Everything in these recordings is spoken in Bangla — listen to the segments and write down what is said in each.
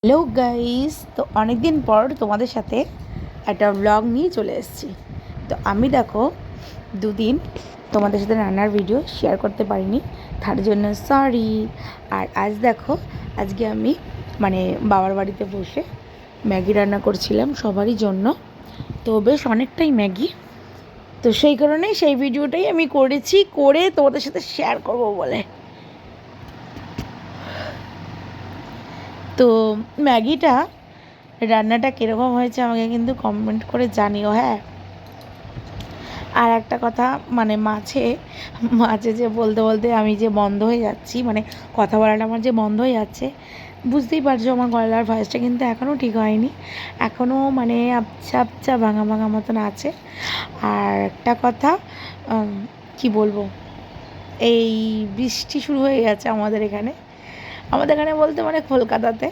হ্যালো গাইস, তো অনেক দিন পর তোমাদের সাথে একটা ব্লগ নিয়ে চলে এসেছি। তো আমি দেখো দুদিন তোমাদের সাথে রান্নার ভিডিও শেয়ার করতে পারিনি, তার জন্য সরি। আর আজ দেখো, আজকে আমি বাবার বাড়িতে বসে ম্যাগি রান্না করছিলাম সবারই জন্য। তো বেশ অনেকটাই ম্যাগি, তো সেই কারণেই সেই ভিডিওটাই আমি করেছি, করে তোমাদের সাথে শেয়ার করব বলে। তো ম্যাগিটা রান্নাটা কীরকম হয়েছে আমাকে কিন্তু কমেন্ট করে জানিও। হ্যাঁ, আর একটা কথা, মাঝে মাঝে যে বলতে বলতে আমি যে বন্ধ হয়ে যাচ্ছি, কথা বলাটা আমার যে বন্ধ হয়ে যাচ্ছে, বুঝতেই পারছো আমার গলার ভয়েসটা কিন্তু এখনও ঠিক হয়নি, এখনও আবছা আবছা ভাঙা ভাঙা মতন আছে। আর একটা কথা, কি বলবো, এই বৃষ্টি শুরু হয়ে গেছে আমাদের এখানে বলতে কলকাতাতে।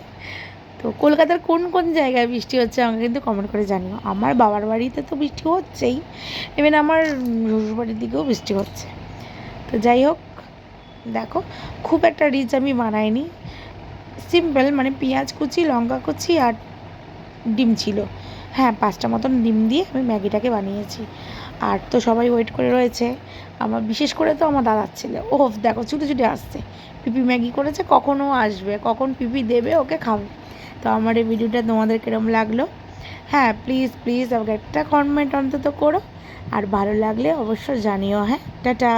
তো কলকাতার কোন কোন জায়গায় বৃষ্টি হচ্ছে আমাকে কিন্তু কমেন্ট করে জানিও। আমার বাবার বাড়িতে তো বৃষ্টি হচ্ছেই, ইভেন আমার শ্বশুরবাড়ির দিকেও বৃষ্টি হচ্ছে। তো যাই হোক, দেখো খুব একটা রিচ আমি বানাইনি, সিম্পল, পেঁয়াজ কুচি, লঙ্কা কুচি আর ডিম ছিল। হ্যাঁ, 5টা মতন ডিম দিয়ে আমি ম্যাগিটাকে বানিয়েছি। আর তো সবাই ওয়েট করে রয়েছে, আমার বিশেষ করে তো আমার দাদার ছেলে, ও দেখো ছুটে ছুটে আসছে, পিপি ম্যাগি করেছে, কখনও আসবে, কখন পিপি দেবে ওকে খাবে। তো আমার এই ভিডিওটা তোমাদের কিরম লাগলো? হ্যাঁ, প্লিজ প্লিজ আমাকে একটা কমেন্ট অন্তত করো, আর ভালো লাগলে অবশ্যই জানিও। হ্যাঁ, টাটা।